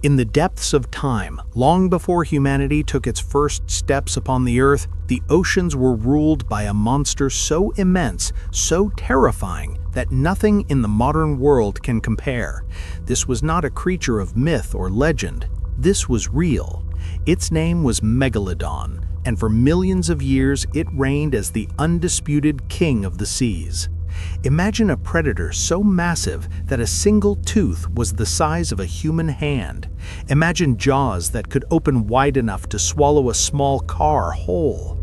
In the depths of time, long before humanity took its first steps upon the earth, the oceans were ruled by a monster so immense, so terrifying, that nothing in the modern world can compare. This was not a creature of myth or legend. This was real. Its name was Megalodon, and for millions of years it reigned as the undisputed king of the seas. Imagine a predator so massive that a single tooth was the size of a human hand. Imagine jaws that could open wide enough to swallow a small car whole.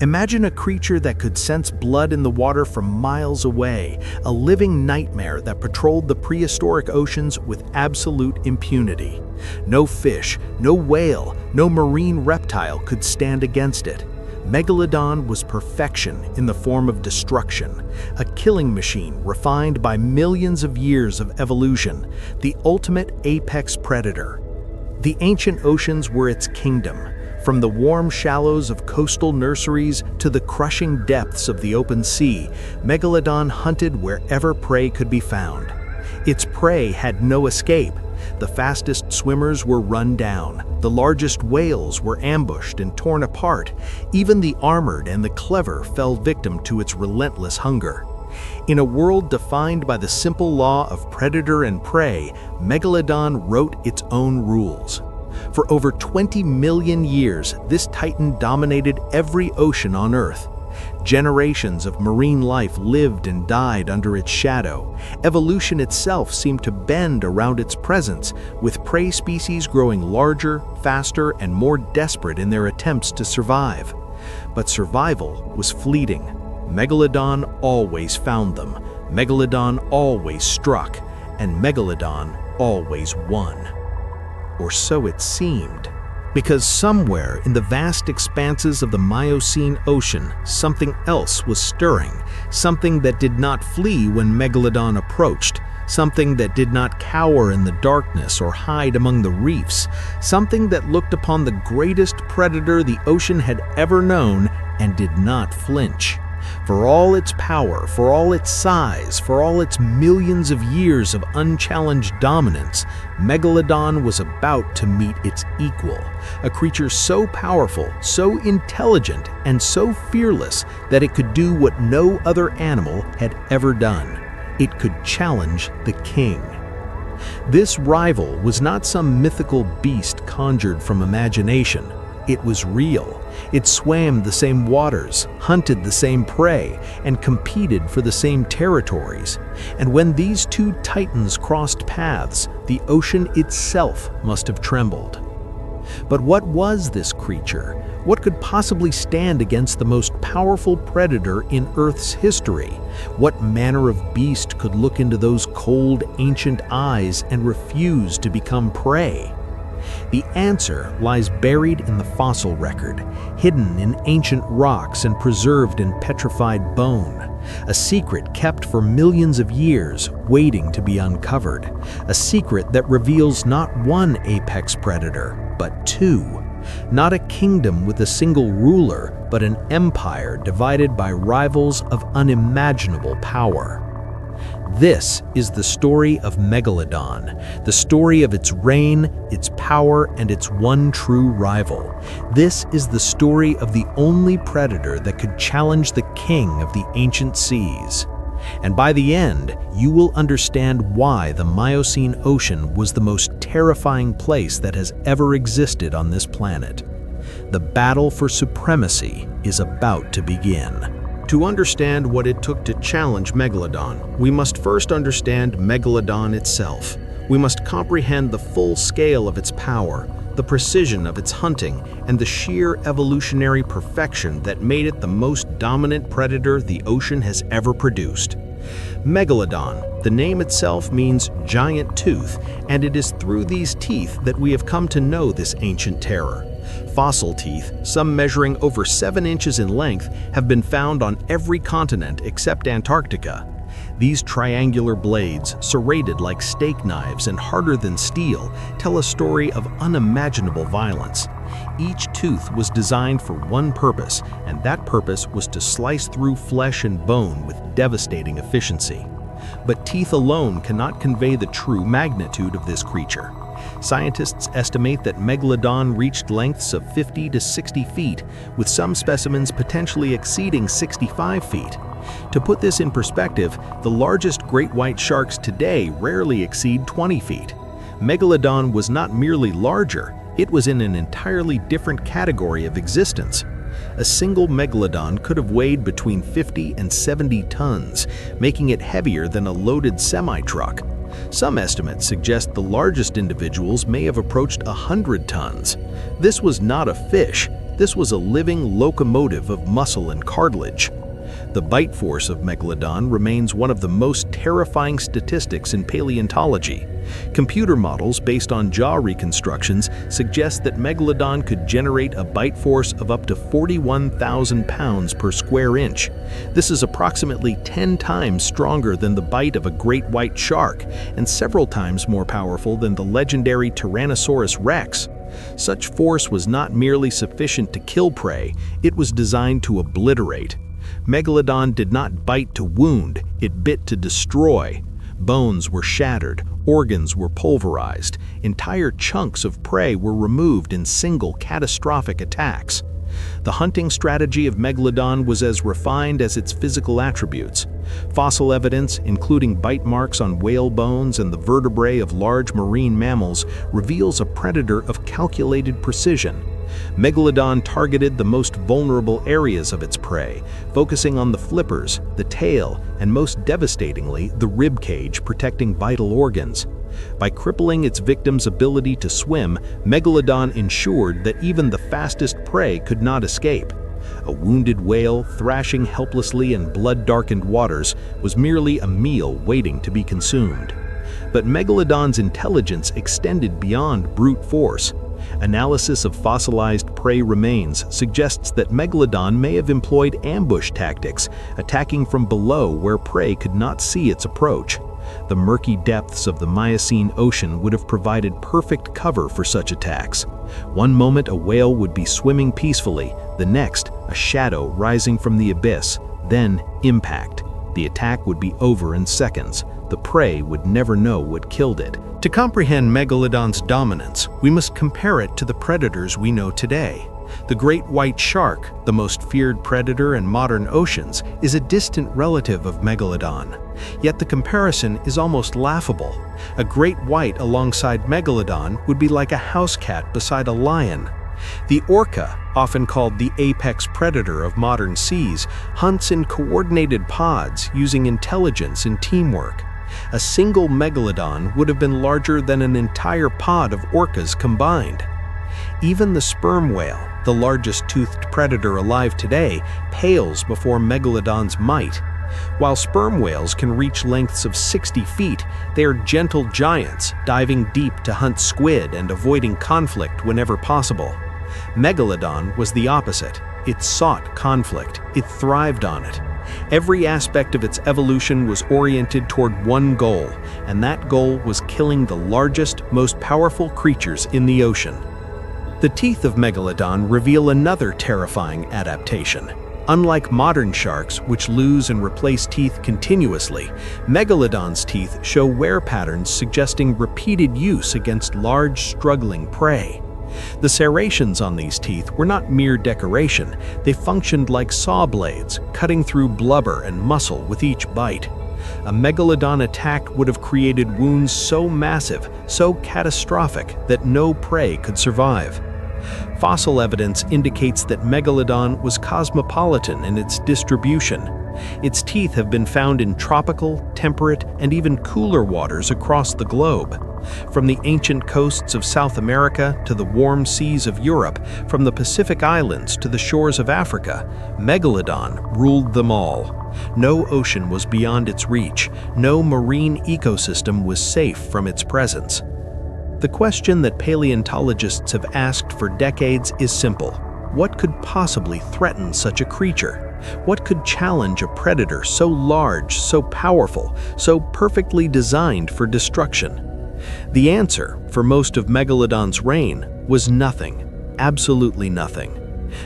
Imagine a creature that could sense blood in the water from miles away, a living nightmare that patrolled the prehistoric oceans with absolute impunity. No fish, no whale, no marine reptile could stand against it. Megalodon was perfection in the form of destruction, a killing machine refined by millions of years of evolution, the ultimate apex predator. The ancient oceans were its kingdom, from the warm shallows of coastal nurseries to the crushing depths of the open sea. Megalodon hunted wherever prey could be found. Its prey had no escape. The fastest swimmers were run down. The largest whales were ambushed and torn apart. Even the armored and the clever fell victim to its relentless hunger. In a world defined by the simple law of predator and prey, Megalodon wrote its own rules. For over 20 million years, this titan dominated every ocean on Earth. Generations of marine life lived and died under its shadow. Evolution itself seemed to bend around its presence, with prey species growing larger, faster, and more desperate in their attempts to survive. But survival was fleeting. Megalodon always found them. Megalodon always struck, and Megalodon always won. Or so it seemed. Because somewhere in the vast expanses of the Miocene Ocean, something else was stirring, something that did not flee when Megalodon approached, something that did not cower in the darkness or hide among the reefs, something that looked upon the greatest predator the ocean had ever known and did not flinch. For all its power, for all its size, for all its millions of years of unchallenged dominance, Megalodon was about to meet its equal, a creature so powerful, so intelligent, and so fearless that it could do what no other animal had ever done. It could challenge the king. This rival was not some mythical beast conjured from imagination. It was real. It swam the same waters, hunted the same prey, and competed for the same territories. And when these two titans crossed paths, the ocean itself must have trembled. But what was this creature? What could possibly stand against the most powerful predator in Earth's history? What manner of beast could look into those cold, ancient eyes and refuse to become prey? The answer lies buried in the fossil record, hidden in ancient rocks and preserved in petrified bone. A secret kept for millions of years, waiting to be uncovered. A secret that reveals not one apex predator, but two. Not a kingdom with a single ruler, but an empire divided by rivals of unimaginable power. This is the story of Megalodon, the story of its reign, its power, and its one true rival. This is the story of the only predator that could challenge the king of the ancient seas. And by the end, you will understand why the Miocene Ocean was the most terrifying place that has ever existed on this planet. The battle for supremacy is about to begin. To understand what it took to challenge Megalodon, we must first understand Megalodon itself. We must comprehend the full scale of its power, the precision of its hunting, and the sheer evolutionary perfection that made it the most dominant predator the ocean has ever produced. Megalodon, the name itself means giant tooth, and it is through these teeth that we have come to know this ancient terror. Fossil teeth, some measuring over 7 inches in length, have been found on every continent except Antarctica. These triangular blades, serrated like steak knives and harder than steel, tell a story of unimaginable violence. Each tooth was designed for one purpose, and that purpose was to slice through flesh and bone with devastating efficiency. But teeth alone cannot convey the true magnitude of this creature. Scientists estimate that Megalodon reached lengths of 50 to 60 feet, with some specimens potentially exceeding 65 feet. To put this in perspective, the largest great white sharks today rarely exceed 20 feet. Megalodon was not merely larger, it was in an entirely different category of existence. A single megalodon could have weighed between 50 and 70 tons, making it heavier than a loaded semi-truck. Some estimates suggest the largest individuals may have approached 100 tons. This was not a fish, this was a living locomotive of muscle and cartilage. The bite force of Megalodon remains one of the most terrifying statistics in paleontology. Computer models based on jaw reconstructions suggest that Megalodon could generate a bite force of up to 41,000 pounds per square inch. This is approximately 10 times stronger than the bite of a great white shark, and several times more powerful than the legendary Tyrannosaurus rex. Such force was not merely sufficient to kill prey, it was designed to obliterate. Megalodon did not bite to wound, it bit to destroy. Bones were shattered, organs were pulverized, entire chunks of prey were removed in single catastrophic attacks. The hunting strategy of Megalodon was as refined as its physical attributes. Fossil evidence, including bite marks on whale bones and the vertebrae of large marine mammals, reveals a predator of calculated precision. Megalodon targeted the most vulnerable areas of its prey, focusing on the flippers, the tail, and most devastatingly, the rib cage protecting vital organs. By crippling its victim's ability to swim, Megalodon ensured that even the fastest prey could not escape. A wounded whale thrashing helplessly in blood-darkened waters was merely a meal waiting to be consumed. But Megalodon's intelligence extended beyond brute force. Analysis of fossilized prey remains suggests that Megalodon may have employed ambush tactics, attacking from below where prey could not see its approach. The murky depths of the Miocene Ocean would have provided perfect cover for such attacks. One moment a whale would be swimming peacefully, the next a shadow rising from the abyss, then impact. The attack would be over in seconds. The prey would never know what killed it. To comprehend Megalodon's dominance, we must compare it to the predators we know today. The great white shark, the most feared predator in modern oceans, is a distant relative of Megalodon. Yet the comparison is almost laughable. A great white alongside Megalodon would be like a house cat beside a lion. The orca, often called the apex predator of modern seas, hunts in coordinated pods using intelligence and teamwork. A single Megalodon would have been larger than an entire pod of orcas combined. Even the sperm whale, the largest toothed predator alive today, pales before Megalodon's might. While sperm whales can reach lengths of 60 feet, they are gentle giants, diving deep to hunt squid and avoiding conflict whenever possible. Megalodon was the opposite. It sought conflict. It thrived on it. Every aspect of its evolution was oriented toward one goal, and that goal was killing the largest, most powerful creatures in the ocean. The teeth of Megalodon reveal another terrifying adaptation. Unlike modern sharks, which lose and replace teeth continuously, Megalodon's teeth show wear patterns suggesting repeated use against large, struggling prey. The serrations on these teeth were not mere decoration, they functioned like saw blades, cutting through blubber and muscle with each bite. A Megalodon attack would have created wounds so massive, so catastrophic, that no prey could survive. Fossil evidence indicates that Megalodon was cosmopolitan in its distribution. Its teeth have been found in tropical, temperate, and even cooler waters across the globe. From the ancient coasts of South America to the warm seas of Europe, from the Pacific Islands to the shores of Africa, Megalodon ruled them all. No ocean was beyond its reach, no marine ecosystem was safe from its presence. The question that paleontologists have asked for decades is simple. What could possibly threaten such a creature? What could challenge a predator so large, so powerful, so perfectly designed for destruction? The answer, for most of Megalodon's reign, was nothing. Absolutely nothing.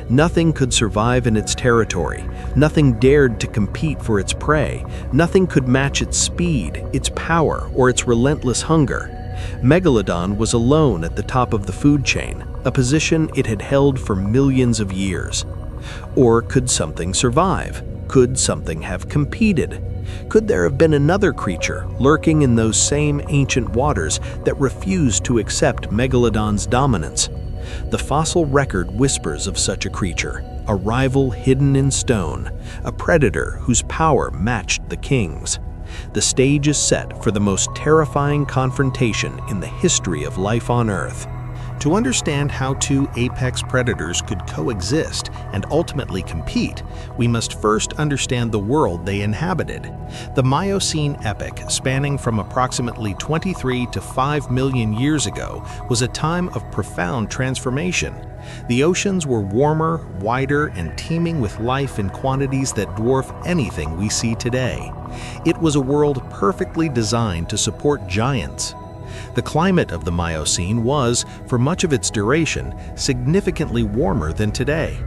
Nothing could survive in its territory. Nothing dared to compete for its prey. Nothing could match its speed, its power, or its relentless hunger. Megalodon was alone at the top of the food chain, a position it had held for millions of years. Or could something survive? Could something have competed? Could there have been another creature lurking in those same ancient waters that refused to accept Megalodon's dominance? The fossil record whispers of such a creature, a rival hidden in stone, a predator whose power matched the king's. The stage is set for the most terrifying confrontation in the history of life on Earth. To understand how two apex predators could coexist and ultimately compete, we must first understand the world they inhabited. The Miocene epoch, spanning from approximately 23 to 5 million years ago, was a time of profound transformation. The oceans were warmer, wider, and teeming with life in quantities that dwarf anything we see today. It was a world perfectly designed to support giants. The climate of the Miocene was, for much of its duration, significantly warmer than today.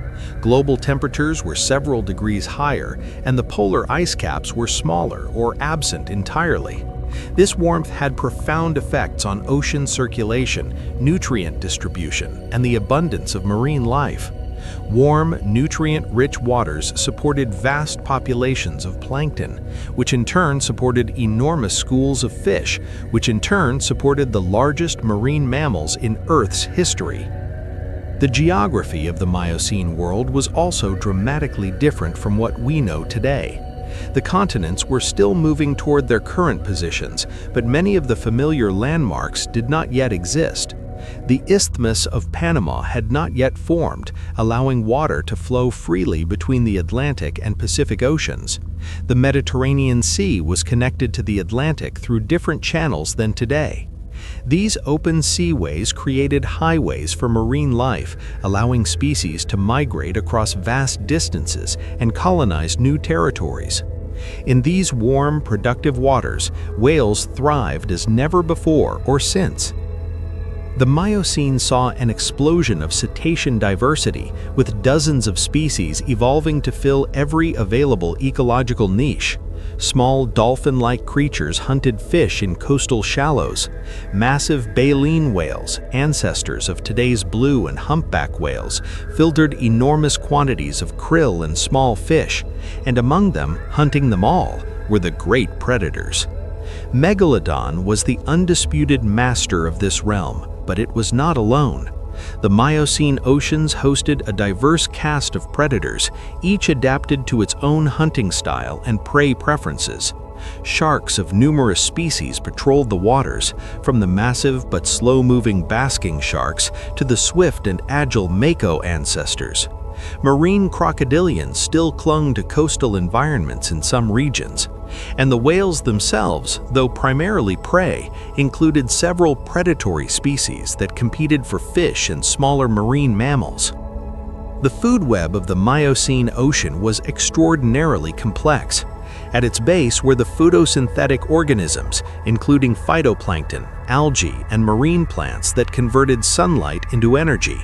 Global temperatures were several degrees higher, and the polar ice caps were smaller or absent entirely. This warmth had profound effects on ocean circulation, nutrient distribution, and the abundance of marine life. Warm, nutrient-rich waters supported vast populations of plankton, which in turn supported enormous schools of fish, which in turn supported the largest marine mammals in Earth's history. The geography of the Miocene world was also dramatically different from what we know today. The continents were still moving toward their current positions, but many of the familiar landmarks did not yet exist. The Isthmus of Panama had not yet formed, allowing water to flow freely between the Atlantic and Pacific Oceans. The Mediterranean Sea was connected to the Atlantic through different channels than today. These open seaways created highways for marine life, allowing species to migrate across vast distances and colonize new territories. In these warm, productive waters, whales thrived as never before or since. The Miocene saw an explosion of cetacean diversity, with dozens of species evolving to fill every available ecological niche. Small dolphin-like creatures hunted fish in coastal shallows. Massive baleen whales, ancestors of today's blue and humpback whales, filtered enormous quantities of krill and small fish, and among them, hunting them all, were the great predators. Megalodon was the undisputed master of this realm, but it was not alone. The Miocene oceans hosted a diverse cast of predators, each adapted to its own hunting style and prey preferences. Sharks of numerous species patrolled the waters, from the massive but slow-moving basking sharks to the swift and agile mako ancestors. Marine crocodilians still clung to coastal environments in some regions, and the whales themselves, though primarily prey, included several predatory species that competed for fish and smaller marine mammals. The food web of the Miocene ocean was extraordinarily complex. At its base were the photosynthetic organisms, including phytoplankton, algae, and marine plants that converted sunlight into energy.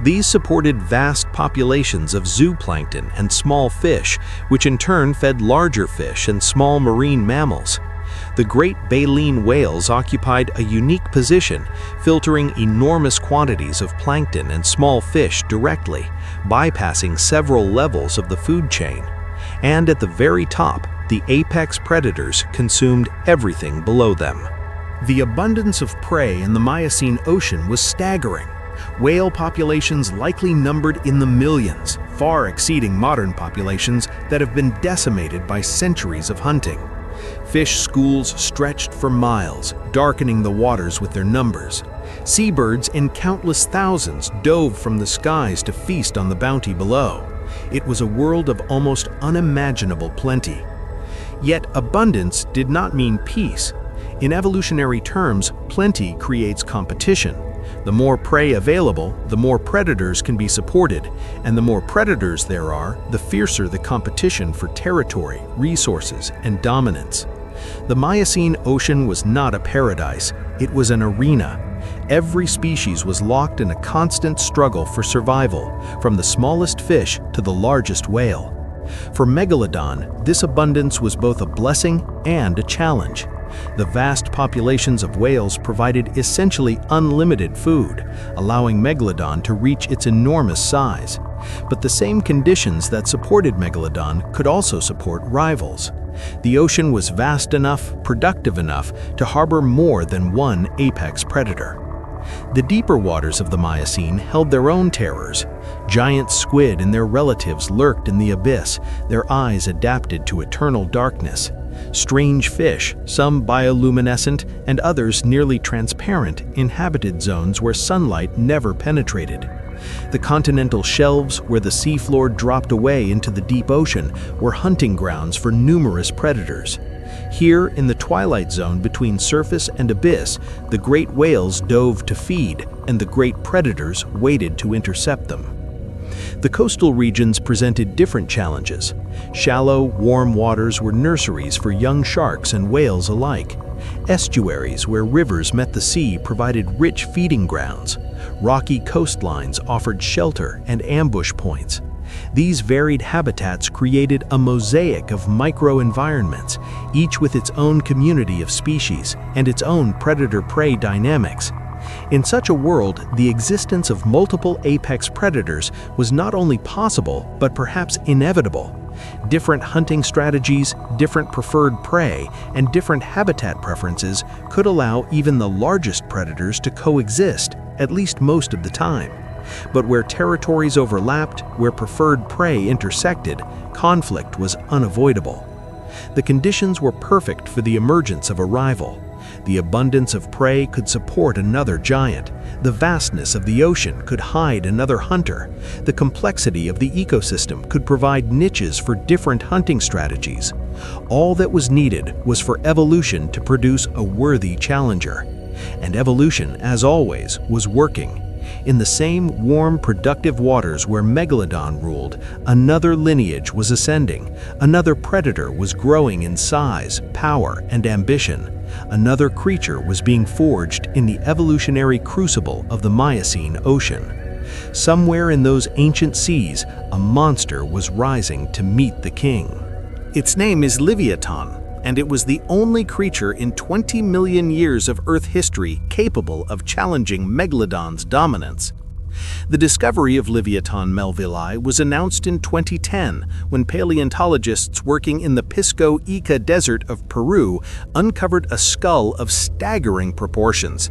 These supported vast populations of zooplankton and small fish, which in turn fed larger fish and small marine mammals. The great baleen whales occupied a unique position, filtering enormous quantities of plankton and small fish directly, bypassing several levels of the food chain. And at the very top, the apex predators consumed everything below them. The abundance of prey in the Miocene ocean was staggering. Whale populations likely numbered in the millions, far exceeding modern populations that have been decimated by centuries of hunting. Fish schools stretched for miles, darkening the waters with their numbers. Seabirds in countless thousands dove from the skies to feast on the bounty below. It was a world of almost unimaginable plenty. Yet abundance did not mean peace. In evolutionary terms, plenty creates competition. The more prey available, the more predators can be supported, and the more predators there are, the fiercer the competition for territory, resources, and dominance. The Miocene ocean was not a paradise, it was an arena. Every species was locked in a constant struggle for survival, from the smallest fish to the largest whale. For Megalodon, this abundance was both a blessing and a challenge. The vast populations of whales provided essentially unlimited food, allowing Megalodon to reach its enormous size. But the same conditions that supported Megalodon could also support rivals. The ocean was vast enough, productive enough, to harbor more than one apex predator. The deeper waters of the Miocene held their own terrors. Giant squid and their relatives lurked in the abyss, their eyes adapted to eternal darkness. Strange fish, some bioluminescent and others nearly transparent, inhabited zones where sunlight never penetrated. The continental shelves, where the seafloor dropped away into the deep ocean, were hunting grounds for numerous predators. Here, in the twilight zone between surface and abyss, the great whales dove to feed, and the great predators waited to intercept them. The coastal regions presented different challenges. Shallow, warm waters were nurseries for young sharks and whales alike. Estuaries where rivers met the sea provided rich feeding grounds. Rocky coastlines offered shelter and ambush points. These varied habitats created a mosaic of micro-environments, each with its own community of species and its own predator-prey dynamics. In such a world, the existence of multiple apex predators was not only possible, but perhaps inevitable. Different hunting strategies, different preferred prey, and different habitat preferences could allow even the largest predators to coexist, at least most of the time. But where territories overlapped, where preferred prey intersected, conflict was unavoidable. The conditions were perfect for the emergence of a rival. The abundance of prey could support another giant. The vastness of the ocean could hide another hunter. The complexity of the ecosystem could provide niches for different hunting strategies. All that was needed was for evolution to produce a worthy challenger. And evolution, as always, was working. In the same warm, productive waters where Megalodon ruled, another lineage was ascending. Another predator was growing in size, power, and ambition. Another creature was being forged in the evolutionary crucible of the Miocene Ocean. Somewhere in those ancient seas, a monster was rising to meet the king. Its name is Leviathan, and it was the only creature in 20 million years of Earth history capable of challenging Megalodon's dominance. The discovery of Leviathan melvillei was announced in 2010 when paleontologists working in the Pisco Ica Desert of Peru uncovered a skull of staggering proportions.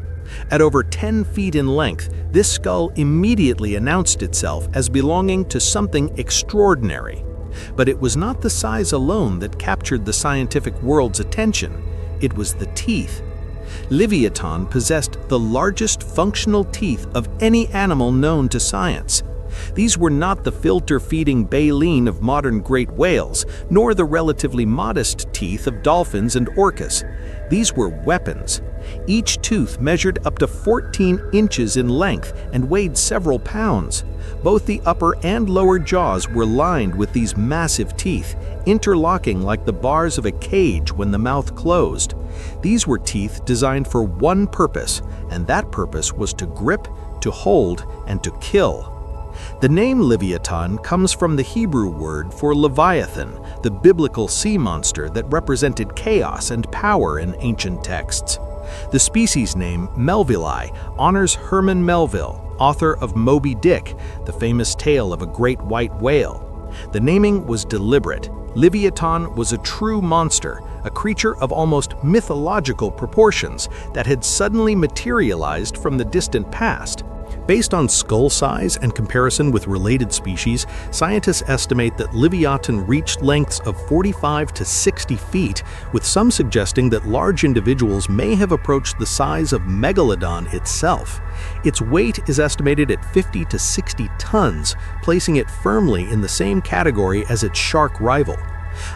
At over 10 feet in length, this skull immediately announced itself as belonging to something extraordinary. But it was not the size alone that captured the scientific world's attention. It was the teeth. Leviathan possessed the largest functional teeth of any animal known to science. These were not the filter-feeding baleen of modern great whales, nor the relatively modest teeth of dolphins and orcas. These were weapons. Each tooth measured up to 14 inches in length and weighed several pounds. Both the upper and lower jaws were lined with these massive teeth, interlocking like the bars of a cage when the mouth closed. These were teeth designed for one purpose, and that purpose was to grip, to hold, and to kill. The name Leviathan comes from the Hebrew word for Leviathan, the biblical sea monster that represented chaos and power in ancient texts. The species name, melvillei, honors Herman Melville, author of Moby Dick, the famous tale of a great white whale. The naming was deliberate. Leviathan was a true monster, a creature of almost mythological proportions that had suddenly materialized from the distant past. Based on skull size and comparison with related species, scientists estimate that Leviathan reached lengths of 45 to 60 feet, with some suggesting that large individuals may have approached the size of Megalodon itself. Its weight is estimated at 50 to 60 tons, placing it firmly in the same category as its shark rival.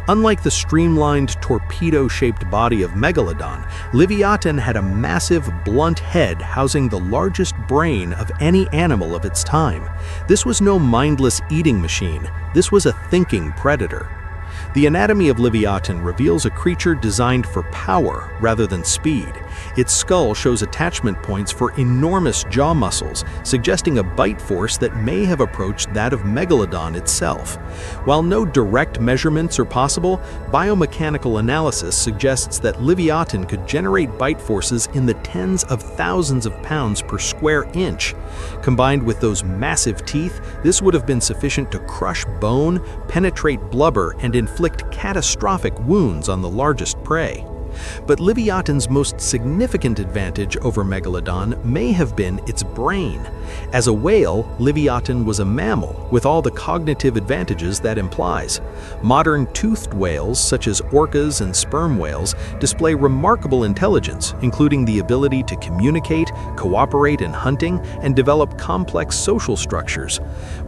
Unlike the streamlined, torpedo-shaped body of Megalodon, Leviathan had a massive, blunt head housing the largest brain of any animal of its time. This was no mindless eating machine. This was a thinking predator. The anatomy of Leviathan reveals a creature designed for power rather than speed. Its skull shows attachment points for enormous jaw muscles, suggesting a bite force that may have approached that of Megalodon itself. While no direct measurements are possible, biomechanical analysis suggests that Leviathan could generate bite forces in the tens of thousands of pounds per square inch. Combined with those massive teeth, this would have been sufficient to crush bone, penetrate blubber, and inflict catastrophic wounds on the largest prey. But Leviathan's most significant advantage over Megalodon may have been its brain. As a whale, Leviathan was a mammal, with all the cognitive advantages that implies. Modern toothed whales, such as orcas and sperm whales, display remarkable intelligence, including the ability to communicate, cooperate in hunting, and develop complex social structures.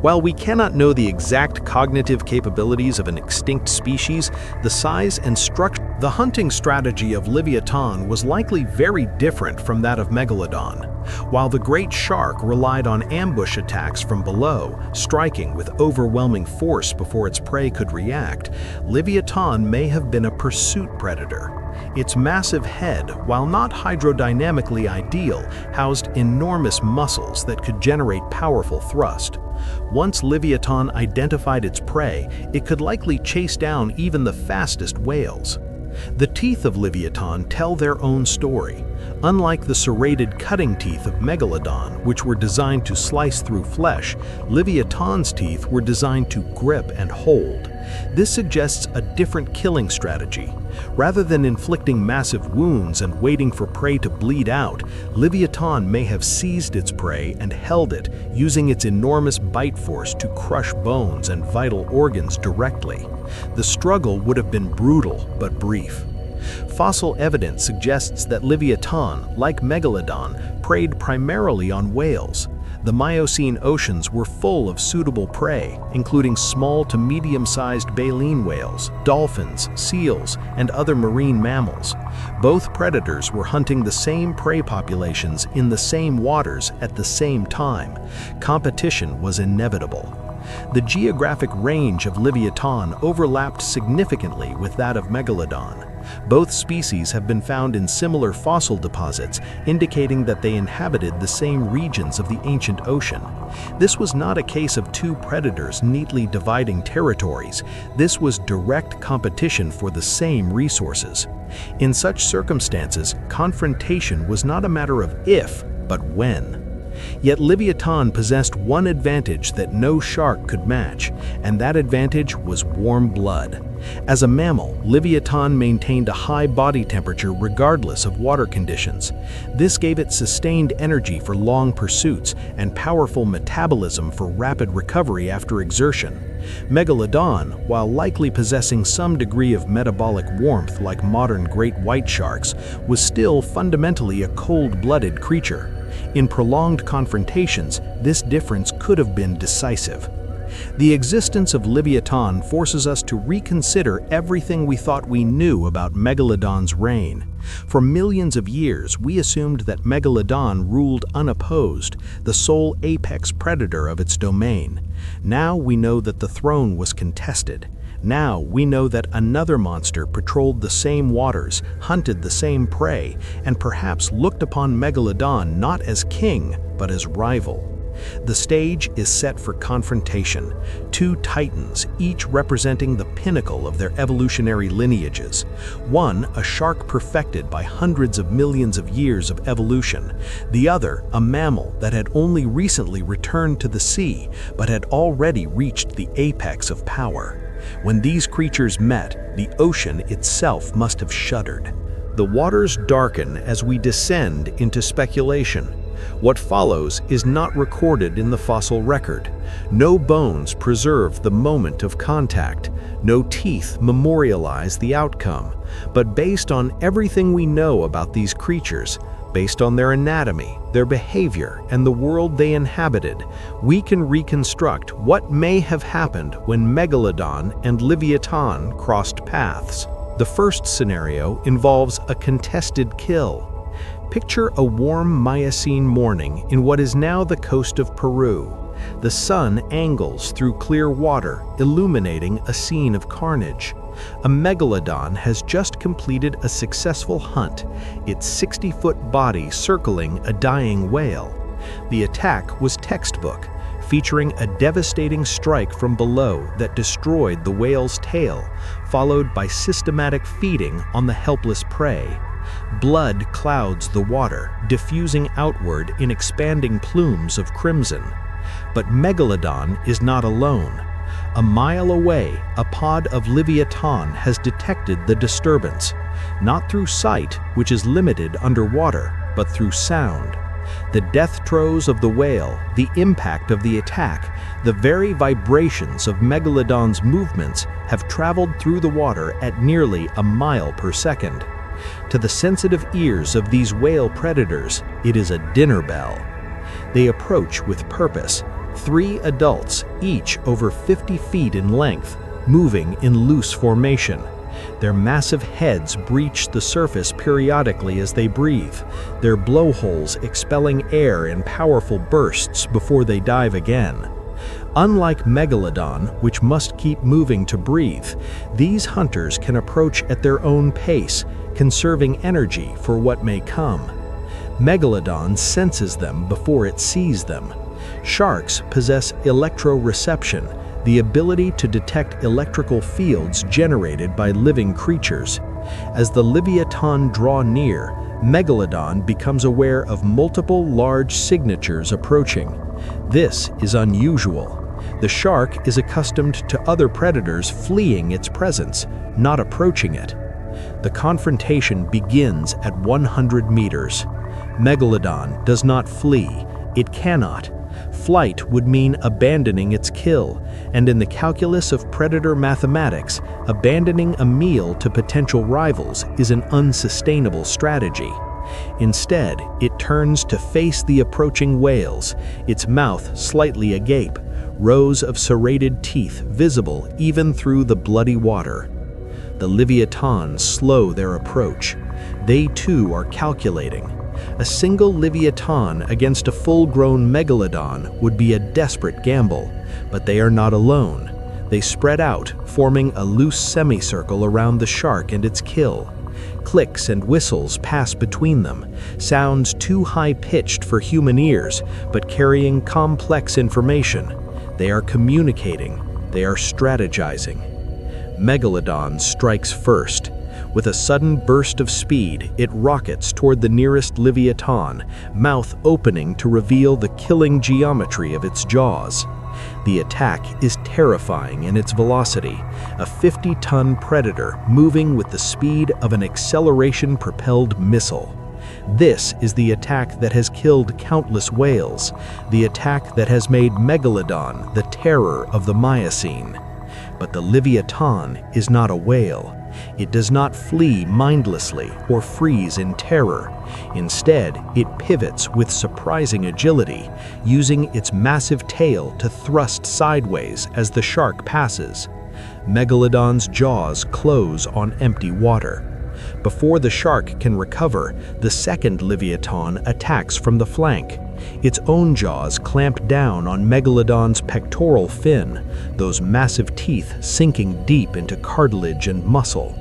While we cannot know the exact cognitive capabilities of an extinct species, the size and structure. The hunting strategy of Leviathan was likely very different from that of Megalodon. While the great shark relied on ambush attacks from below, striking with overwhelming force before its prey could react, Leviathan may have been a pursuit predator. Its massive head, while not hydrodynamically ideal, housed enormous muscles that could generate powerful thrust. Once Leviathan identified its prey, it could likely chase down even the fastest whales. The teeth of Leviathan tell their own story. Unlike the serrated cutting teeth of Megalodon, which were designed to slice through flesh, Leviathan's teeth were designed to grip and hold. This suggests a different killing strategy. Rather than inflicting massive wounds and waiting for prey to bleed out, Leviathan may have seized its prey and held it, using its enormous bite force to crush bones and vital organs directly. The struggle would have been brutal but brief. Fossil evidence suggests that Leviathan, like Megalodon, preyed primarily on whales. The Miocene oceans were full of suitable prey, including small to medium-sized baleen whales, dolphins, seals, and other marine mammals. Both predators were hunting the same prey populations in the same waters at the same time. Competition was inevitable. The geographic range of Leviathan overlapped significantly with that of Megalodon. Both species have been found in similar fossil deposits, indicating that they inhabited the same regions of the ancient ocean. This was not a case of two predators neatly dividing territories. This was direct competition for the same resources. In such circumstances, confrontation was not a matter of if, but when. Yet Leviathan possessed one advantage that no shark could match, and that advantage was warm blood. As a mammal, Leviathan maintained a high body temperature regardless of water conditions. This gave it sustained energy for long pursuits and powerful metabolism for rapid recovery after exertion. Megalodon, while likely possessing some degree of metabolic warmth like modern great white sharks, was still fundamentally a cold-blooded creature. In prolonged confrontations, this difference could have been decisive. The existence of Leviathan forces us to reconsider everything we thought we knew about Megalodon's reign. For millions of years, we assumed that Megalodon ruled unopposed, the sole apex predator of its domain. Now we know that the throne was contested. Now we know that another monster patrolled the same waters, hunted the same prey, and perhaps looked upon Megalodon not as king, but as rival. The stage is set for confrontation. Two titans, each representing the pinnacle of their evolutionary lineages. One, a shark perfected by hundreds of millions of years of evolution. The other, a mammal that had only recently returned to the sea, but had already reached the apex of power. When these creatures met, the ocean itself must have shuddered. The waters darken as we descend into speculation. What follows is not recorded in the fossil record. No bones preserve the moment of contact. No teeth memorialize the outcome. But based on everything we know about these creatures, based on their anatomy, their behavior, and the world they inhabited, we can reconstruct what may have happened when Megalodon and Leviathan crossed paths. The first scenario involves a contested kill. Picture a warm Miocene morning in what is now the coast of Peru. The sun angles through clear water, illuminating a scene of carnage. A megalodon has just completed a successful hunt, its 60-foot body circling a dying whale. The attack was textbook, featuring a devastating strike from below that destroyed the whale's tail, followed by systematic feeding on the helpless prey. Blood clouds the water, diffusing outward in expanding plumes of crimson. But Megalodon is not alone. A mile away, a pod of Leviathan has detected the disturbance, not through sight, which is limited underwater, but through sound. The death throes of the whale, the impact of the attack, the very vibrations of Megalodon's movements have traveled through the water at nearly a mile per second. To the sensitive ears of these whale predators, it is a dinner bell. They approach with purpose, 3 adults, each over 50 feet in length, moving in loose formation. Their massive heads breach the surface periodically as they breathe, their blowholes expelling air in powerful bursts before they dive again. Unlike Megalodon, which must keep moving to breathe, these hunters can approach at their own pace, conserving energy for what may come. Megalodon senses them before it sees them. Sharks possess electroreception, the ability to detect electrical fields generated by living creatures. As the Leviathan draw near, Megalodon becomes aware of multiple large signatures approaching. This is unusual. The shark is accustomed to other predators fleeing its presence, not approaching it. The confrontation begins at 100 meters. Megalodon does not flee. It cannot. Flight would mean abandoning its kill, and in the calculus of predator mathematics, abandoning a meal to potential rivals is an unsustainable strategy. Instead, it turns to face the approaching whales, its mouth slightly agape, rows of serrated teeth visible even through the bloody water. The Leviathans slow their approach. They too are calculating. A single Leviathan against a full-grown Megalodon would be a desperate gamble, but they are not alone. They spread out, forming a loose semicircle around the shark and its kill. Clicks and whistles pass between them, sounds too high-pitched for human ears, but carrying complex information. They are communicating. They are strategizing. Megalodon strikes first. With a sudden burst of speed, it rockets toward the nearest Leviathan, mouth opening to reveal the killing geometry of its jaws. The attack is terrifying in its velocity, a 50-ton predator moving with the speed of an acceleration-propelled missile. This is the attack that has killed countless whales, the attack that has made Megalodon the terror of the Miocene. But the Leviathan is not a whale. It does not flee mindlessly or freeze in terror. Instead, it pivots with surprising agility, using its massive tail to thrust sideways as the shark passes. Megalodon's jaws close on empty water. Before the shark can recover, the second Leviathan attacks from the flank. Its own jaws clamp down on Megalodon's pectoral fin, those massive teeth sinking deep into cartilage and muscle.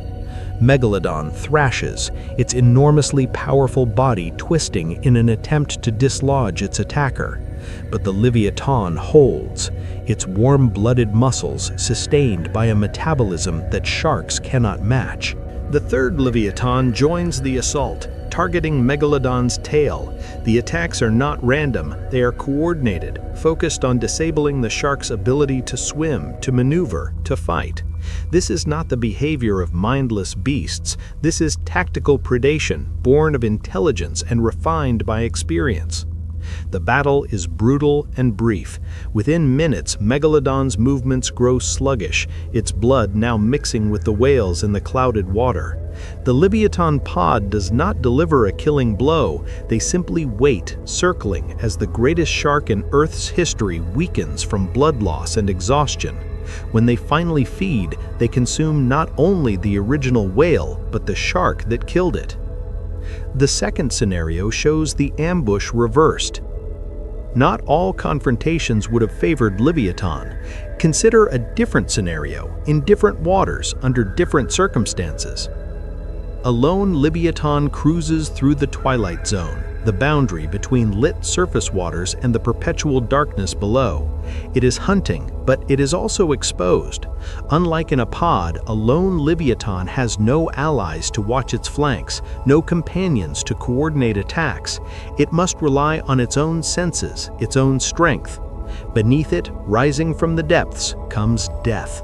Megalodon thrashes, its enormously powerful body twisting in an attempt to dislodge its attacker. But the Leviathan holds, its warm-blooded muscles sustained by a metabolism that sharks cannot match. The third Leviathan joins the assault, targeting Megalodon's tail. The attacks are not random, they are coordinated, focused on disabling the shark's ability to swim, to maneuver, to fight. This is not the behavior of mindless beasts. This is tactical predation, born of intelligence and refined by experience. The battle is brutal and brief. Within minutes, Megalodon's movements grow sluggish, its blood now mixing with the whales in the clouded water. The Leviathan pod does not deliver a killing blow. They simply wait, circling, as the greatest shark in Earth's history weakens from blood loss and exhaustion. When they finally feed, they consume not only the original whale, but the shark that killed it. The second scenario shows the ambush reversed. Not all confrontations would have favored Leviathan. Consider a different scenario, in different waters, under different circumstances. A lone Leviathan cruises through the twilight zone, the boundary between lit surface waters and the perpetual darkness below. It is hunting, but it is also exposed. Unlike in a pod, a lone Leviathan has no allies to watch its flanks, no companions to coordinate attacks. It must rely on its own senses, its own strength. Beneath it, rising from the depths, comes death.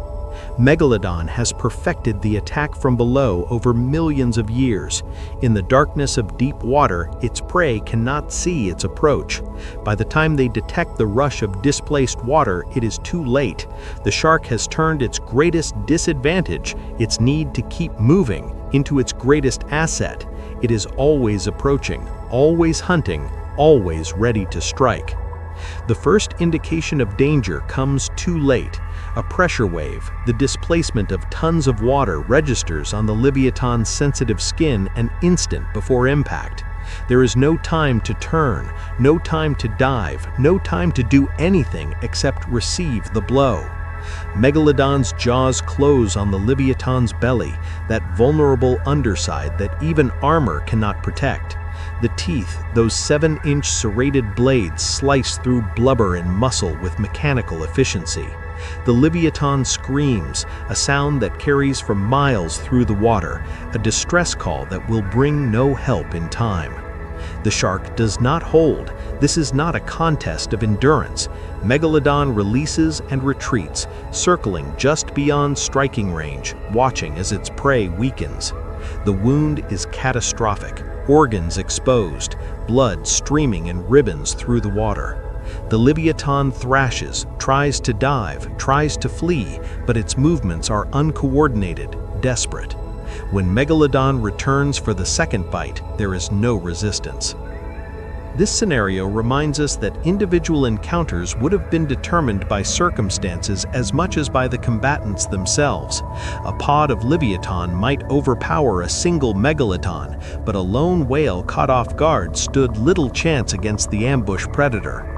Megalodon has perfected the attack from below over millions of years. In the darkness of deep water, its prey cannot see its approach. By the time they detect the rush of displaced water, it is too late. The shark has turned its greatest disadvantage, its need to keep moving, into its greatest asset. It is always approaching, always hunting, always ready to strike. The first indication of danger comes too late. A pressure wave, the displacement of tons of water, registers on the Leviathan's sensitive skin an instant before impact. There is no time to turn, no time to dive, no time to do anything except receive the blow. Megalodon's jaws close on the Leviathan's belly, that vulnerable underside that even armor cannot protect. The teeth, those 7-inch serrated blades, slice through blubber and muscle with mechanical efficiency. The Leviathan screams, a sound that carries for miles through the water, a distress call that will bring no help in time. The shark does not hold. This is not a contest of endurance. Megalodon releases and retreats, circling just beyond striking range, watching as its prey weakens. The wound is catastrophic, organs exposed, blood streaming in ribbons through the water. The Leviathan thrashes, tries to dive, tries to flee, but its movements are uncoordinated, desperate. When Megalodon returns for the second bite, there is no resistance. This scenario reminds us that individual encounters would have been determined by circumstances as much as by the combatants themselves. A pod of Leviathan might overpower a single Megalodon, but a lone whale caught off guard stood little chance against the ambush predator.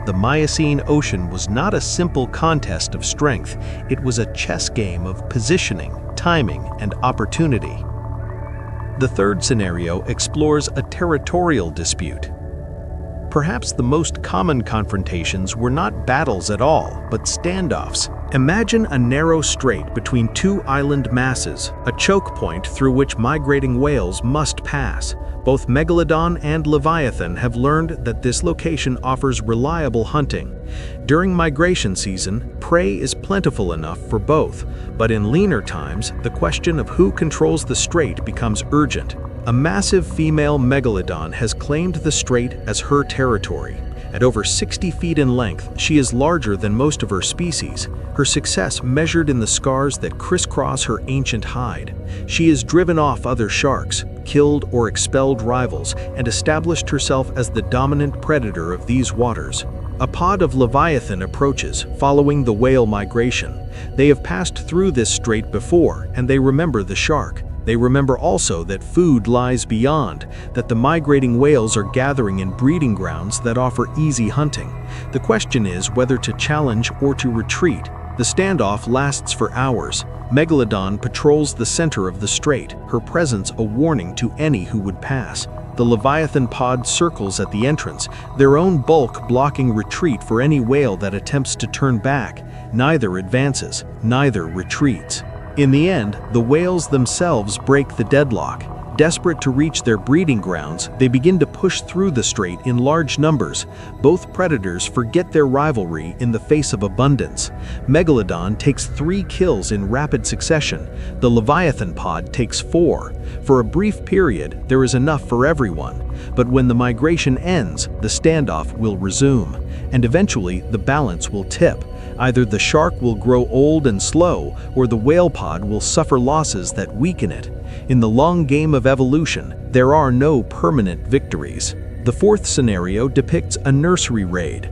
The Miocene Ocean was not a simple contest of strength, it was a chess game of positioning, timing, and opportunity. The third scenario explores a territorial dispute. Perhaps the most common confrontations were not battles at all, but standoffs. Imagine a narrow strait between two island masses, a choke point through which migrating whales must pass. Both Megalodon and Leviathan have learned that this location offers reliable hunting. During migration season, prey is plentiful enough for both, but in leaner times, the question of who controls the strait becomes urgent. A massive female Megalodon has claimed the strait as her territory. At over 60 feet in length, she is larger than most of her species, her success measured in the scars that crisscross her ancient hide. She has driven off other sharks, killed or expelled rivals, and established herself as the dominant predator of these waters. A pod of Leviathan approaches, following the whale migration. They have passed through this strait before, and they remember the shark. They remember also that food lies beyond, that the migrating whales are gathering in breeding grounds that offer easy hunting. The question is whether to challenge or to retreat. The standoff lasts for hours. Megalodon patrols the center of the strait, her presence a warning to any who would pass. The Leviathan pod circles at the entrance, their own bulk blocking retreat for any whale that attempts to turn back. Neither advances, neither retreats. In the end, the whales themselves break the deadlock. Desperate to reach their breeding grounds, they begin to push through the strait in large numbers. Both predators forget their rivalry in the face of abundance. Megalodon takes 3 kills in rapid succession. The Leviathan pod takes 4. For a brief period, there is enough for everyone. But when the migration ends, the standoff will resume. And eventually, the balance will tip. Either the shark will grow old and slow, or the whale pod will suffer losses that weaken it. In the long game of evolution, there are no permanent victories. The fourth scenario depicts a nursery raid.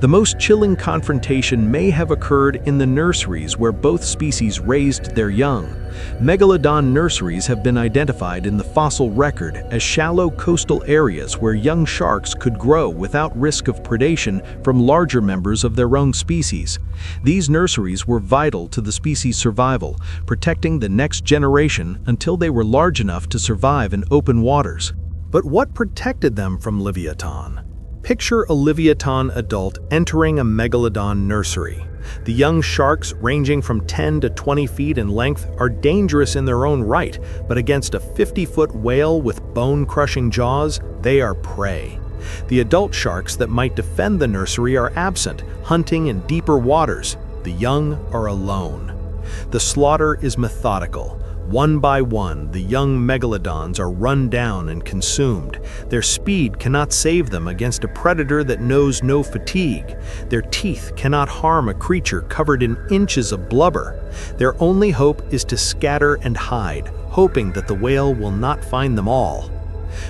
The most chilling confrontation may have occurred in the nurseries where both species raised their young. Megalodon nurseries have been identified in the fossil record as shallow coastal areas where young sharks could grow without risk of predation from larger members of their own species. These nurseries were vital to the species' survival, protecting the next generation until they were large enough to survive in open waters. But what protected them from Leviathan? Picture a Leviathan adult entering a Megalodon nursery. The young sharks, ranging from 10 to 20 feet in length, are dangerous in their own right, but against a 50-foot whale with bone-crushing jaws, they are prey. The adult sharks that might defend the nursery are absent, hunting in deeper waters. The young are alone. The slaughter is methodical. One by one, the young megalodons are run down and consumed. Their speed cannot save them against a predator that knows no fatigue. Their teeth cannot harm a creature covered in inches of blubber. Their only hope is to scatter and hide, hoping that the whale will not find them all.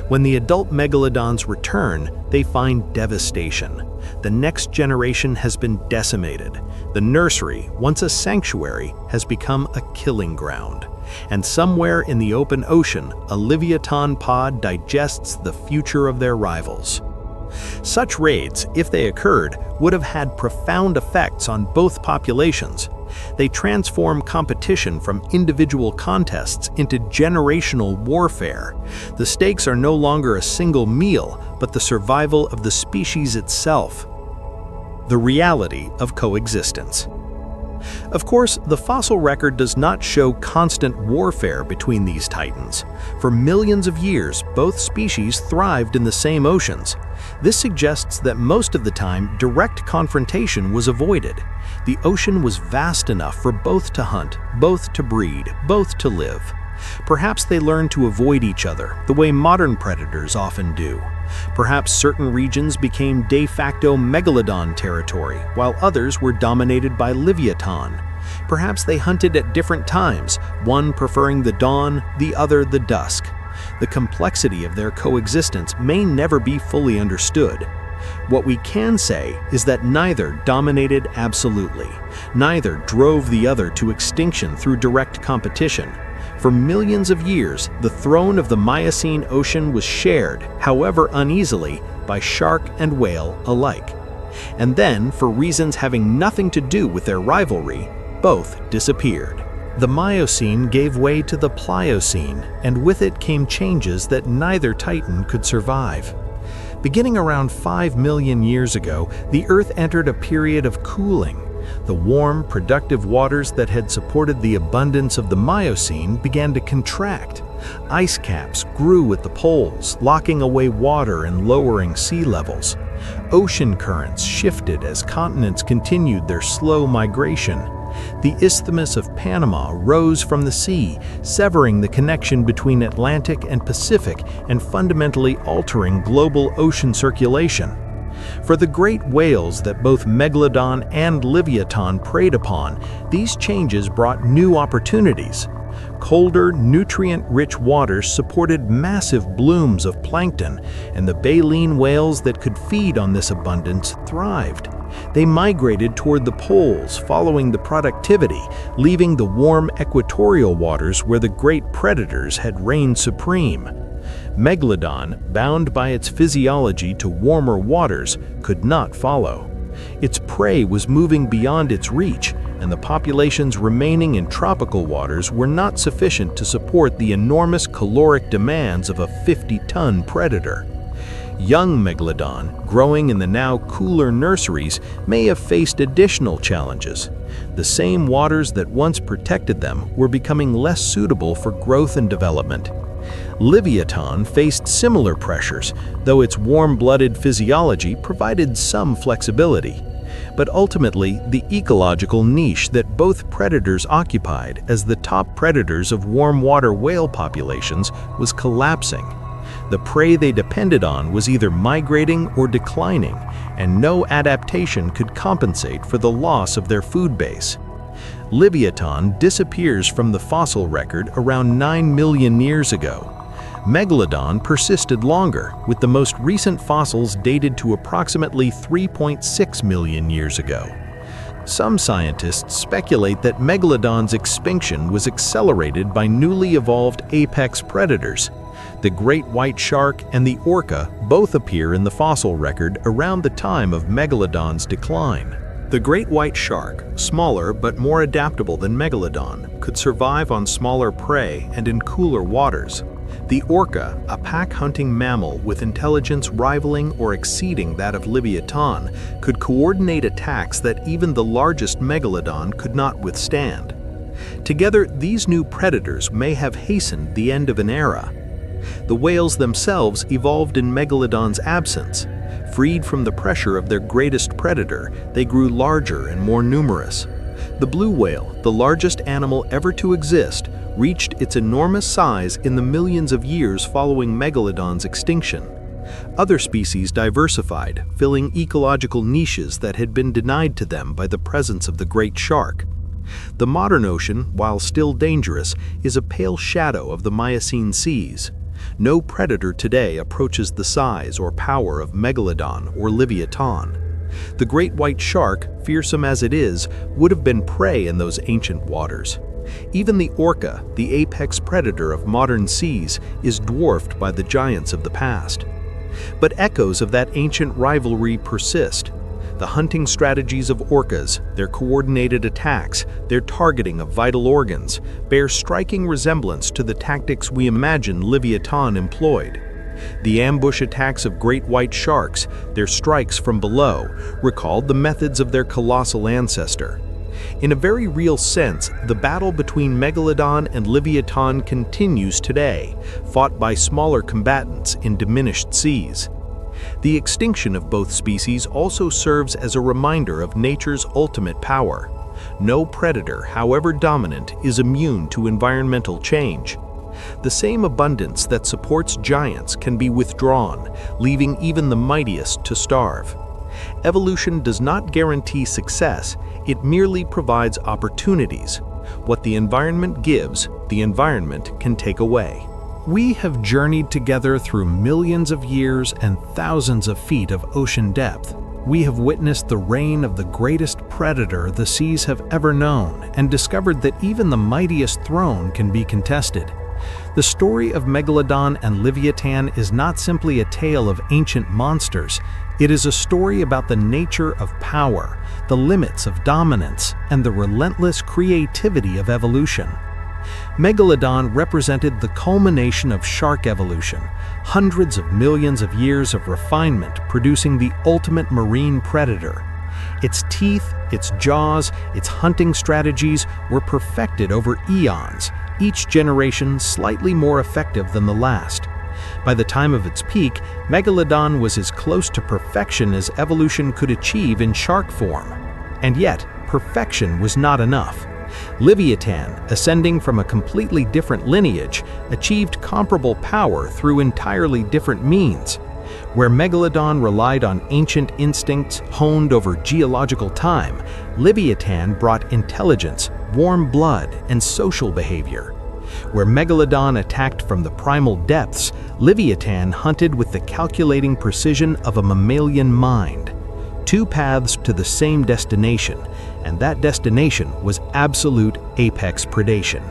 When the adult megalodons return, they find devastation. The next generation has been decimated. The nursery, once a sanctuary, has become a killing ground. And somewhere in the open ocean, a Leviathan pod digests the future of their rivals. Such raids, if they occurred, would have had profound effects on both populations. They transform competition from individual contests into generational warfare. The stakes are no longer a single meal, but the survival of the species itself. The reality of coexistence. Of course, the fossil record does not show constant warfare between these titans. For millions of years, both species thrived in the same oceans. This suggests that most of the time, direct confrontation was avoided. The ocean was vast enough for both to hunt, both to breed, both to live. Perhaps they learned to avoid each other, the way modern predators often do. Perhaps certain regions became de facto megalodon territory, while others were dominated by Leviathan. Perhaps they hunted at different times, one preferring the dawn, the other the dusk. The complexity of their coexistence may never be fully understood. What we can say is that neither dominated absolutely. Neither drove the other to extinction through direct competition. For millions of years, the throne of the Miocene Ocean was shared, however uneasily, by shark and whale alike. And then, for reasons having nothing to do with their rivalry, both disappeared. The Miocene gave way to the Pliocene, and with it came changes that neither titan could survive. Beginning around 5 million years ago, the Earth entered a period of cooling. The warm, productive waters that had supported the abundance of the Miocene began to contract. Ice caps grew at the poles, locking away water and lowering sea levels. Ocean currents shifted as continents continued their slow migration. The Isthmus of Panama rose from the sea, severing the connection between Atlantic and Pacific and fundamentally altering global ocean circulation. For the great whales that both Megalodon and Leviathan preyed upon, these changes brought new opportunities. Colder, nutrient-rich waters supported massive blooms of plankton, and the baleen whales that could feed on this abundance thrived. They migrated toward the poles, following the productivity, leaving the warm equatorial waters where the great predators had reigned supreme. Megalodon, bound by its physiology to warmer waters, could not follow. Its prey was moving beyond its reach, and the populations remaining in tropical waters were not sufficient to support the enormous caloric demands of a 50-ton predator. Young Megalodon, growing in the now cooler nurseries, may have faced additional challenges. The same waters that once protected them were becoming less suitable for growth and development. Leviathan faced similar pressures, though its warm-blooded physiology provided some flexibility. But ultimately, the ecological niche that both predators occupied as the top predators of warm-water whale populations was collapsing. The prey they depended on was either migrating or declining, and no adaptation could compensate for the loss of their food base. Leviathan disappears from the fossil record around 9 million years ago. Megalodon persisted longer, with the most recent fossils dated to approximately 3.6 million years ago. Some scientists speculate that Megalodon's extinction was accelerated by newly evolved apex predators. The great white shark and the orca both appear in the fossil record around the time of Megalodon's decline. The great white shark, smaller but more adaptable than Megalodon, could survive on smaller prey and in cooler waters. The orca, a pack-hunting mammal with intelligence rivaling or exceeding that of Leviathan, could coordinate attacks that even the largest Megalodon could not withstand. Together, these new predators may have hastened the end of an era. The whales themselves evolved in Megalodon's absence. Freed from the pressure of their greatest predator, they grew larger and more numerous. The blue whale, the largest animal ever to exist, reached its enormous size in the millions of years following Megalodon's extinction. Other species diversified, filling ecological niches that had been denied to them by the presence of the great shark. The modern ocean, while still dangerous, is a pale shadow of the Miocene seas. No predator today approaches the size or power of Megalodon or Leviathan. The great white shark, fearsome as it is, would have been prey in those ancient waters. Even the orca, the apex predator of modern seas, is dwarfed by the giants of the past. But echoes of that ancient rivalry persist. The hunting strategies of orcas, their coordinated attacks, their targeting of vital organs, bear striking resemblance to the tactics we imagine Leviathan employed. The ambush attacks of great white sharks, their strikes from below, recalled the methods of their colossal ancestor. In a very real sense, the battle between Megalodon and Leviathan continues today, fought by smaller combatants in diminished seas. The extinction of both species also serves as a reminder of nature's ultimate power. No predator, however dominant, is immune to environmental change. The same abundance that supports giants can be withdrawn, leaving even the mightiest to starve. Evolution does not guarantee success, it merely provides opportunities. What the environment gives, the environment can take away. We have journeyed together through millions of years and thousands of feet of ocean depth. We have witnessed the reign of the greatest predator the seas have ever known and discovered that even the mightiest throne can be contested. The story of Megalodon and Leviathan is not simply a tale of ancient monsters. It is a story about the nature of power, the limits of dominance, and the relentless creativity of evolution. Megalodon represented the culmination of shark evolution, hundreds of millions of years of refinement producing the ultimate marine predator. Its teeth, its jaws, its hunting strategies were perfected over eons, each generation slightly more effective than the last. By the time of its peak, Megalodon was as close to perfection as evolution could achieve in shark form. And yet, perfection was not enough. Leviathan, ascending from a completely different lineage, achieved comparable power through entirely different means. Where Megalodon relied on ancient instincts honed over geological time, Leviathan brought intelligence, warm blood, and social behavior. Where Megalodon attacked from the primal depths, Leviathan hunted with the calculating precision of a mammalian mind. Two paths to the same destination, and that destination was absolute apex predation.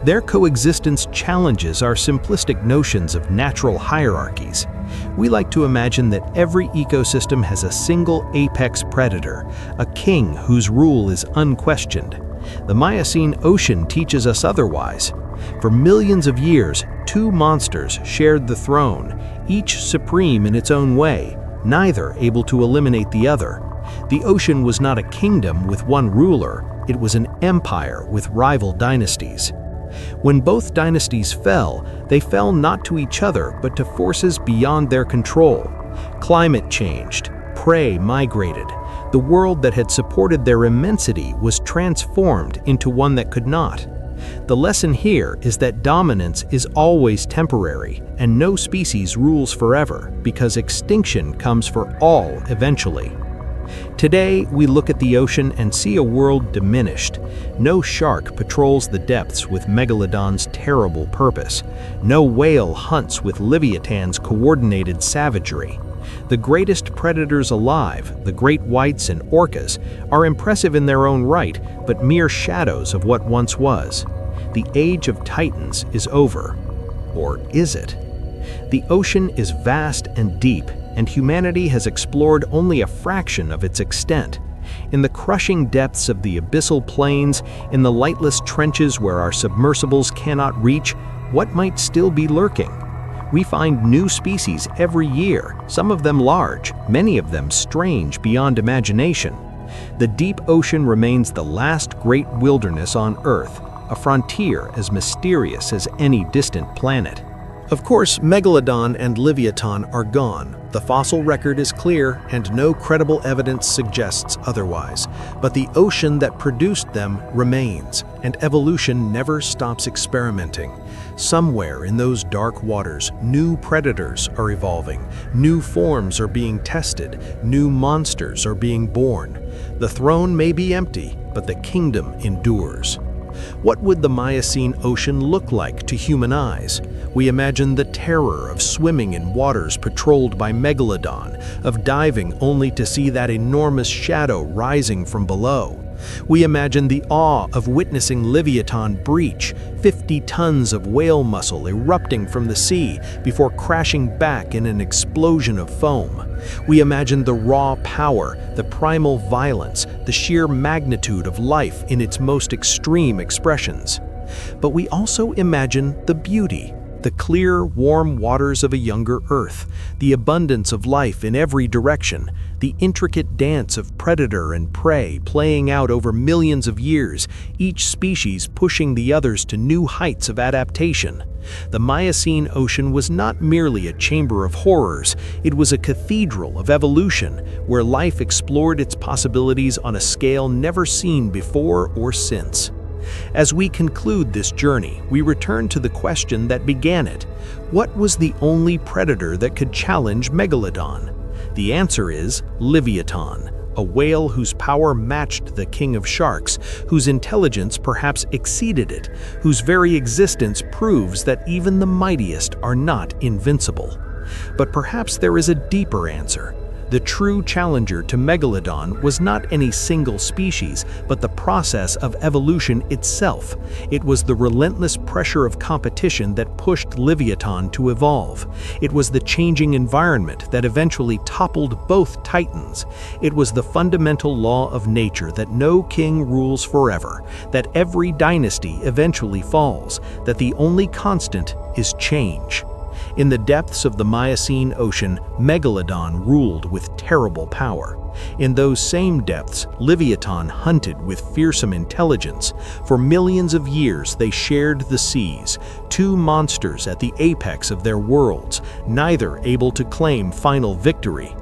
Their coexistence challenges our simplistic notions of natural hierarchies. We like to imagine that every ecosystem has a single apex predator, a king whose rule is unquestioned. The Miocene Ocean teaches us otherwise. For millions of years, two monsters shared the throne, each supreme in its own way, neither able to eliminate the other. The ocean was not a kingdom with one ruler, it was an empire with rival dynasties. When both dynasties fell, they fell not to each other but to forces beyond their control. Climate changed, prey migrated. The world that had supported their immensity was transformed into one that could not. The lesson here is that dominance is always temporary, and no species rules forever, because extinction comes for all eventually. Today, we look at the ocean and see a world diminished. No shark patrols the depths with Megalodon's terrible purpose. No whale hunts with Leviathan's coordinated savagery. The greatest predators alive, the great whites and orcas, are impressive in their own right, but mere shadows of what once was. The age of titans is over. Or is it? The ocean is vast and deep, and humanity has explored only a fraction of its extent. In the crushing depths of the abyssal plains, in the lightless trenches where our submersibles cannot reach, what might still be lurking? We find new species every year, some of them large, many of them strange beyond imagination. The deep ocean remains the last great wilderness on Earth, a frontier as mysterious as any distant planet. Of course, Megalodon and Leviathan are gone. The fossil record is clear, and no credible evidence suggests otherwise. But the ocean that produced them remains, and evolution never stops experimenting. Somewhere in those dark waters, new predators are evolving, new forms are being tested, new monsters are being born. The throne may be empty, but the kingdom endures. What would the Miocene Ocean look like to human eyes? We imagine the terror of swimming in waters patrolled by Megalodon, of diving only to see that enormous shadow rising from below. We imagine the awe of witnessing Leviathan breach, 50 tons of whale muscle erupting from the sea before crashing back in an explosion of foam. We imagine the raw power, the primal violence, the sheer magnitude of life in its most extreme expressions. But we also imagine the beauty, the clear, warm waters of a younger Earth, the abundance of life in every direction, the intricate dance of predator and prey playing out over millions of years, each species pushing the others to new heights of adaptation. The Miocene Ocean was not merely a chamber of horrors, it was a cathedral of evolution, where life explored its possibilities on a scale never seen before or since. As we conclude this journey, we return to the question that began it. What was the only predator that could challenge Megalodon? The answer is Leviathan, a whale whose power matched the king of sharks, whose intelligence perhaps exceeded it, whose very existence proves that even the mightiest are not invincible. But perhaps there is a deeper answer. The true challenger to Megalodon was not any single species, but the process of evolution itself. It was the relentless pressure of competition that pushed Leviathan to evolve. It was the changing environment that eventually toppled both titans. It was the fundamental law of nature that no king rules forever, that every dynasty eventually falls, that the only constant is change. In the depths of the Miocene Ocean, Megalodon ruled with terrible power. In those same depths, Leviathan hunted with fearsome intelligence. For millions of years they shared the seas, two monsters at the apex of their worlds, neither able to claim final victory.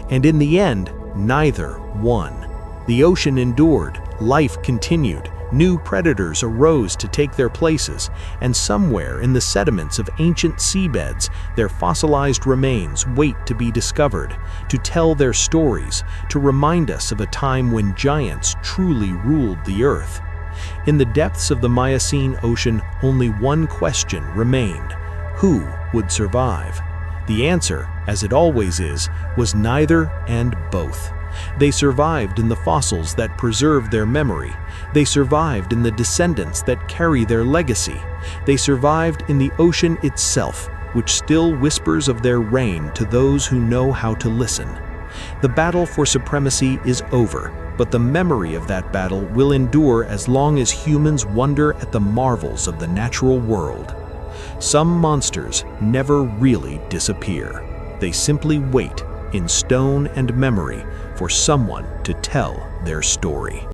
And in the end, neither won. The ocean endured, life continued, new predators arose to take their places, and somewhere in the sediments of ancient seabeds, their fossilized remains wait to be discovered, to tell their stories, to remind us of a time when giants truly ruled the earth. In the depths of the Miocene Ocean, only one question remained: who would survive? The answer, as it always is, was neither and both. They survived in the fossils that preserve their memory. They survived in the descendants that carry their legacy. They survived in the ocean itself, which still whispers of their reign to those who know how to listen. The battle for supremacy is over, but the memory of that battle will endure as long as humans wonder at the marvels of the natural world. Some monsters never really disappear. They simply wait in stone and memory for someone to tell their story.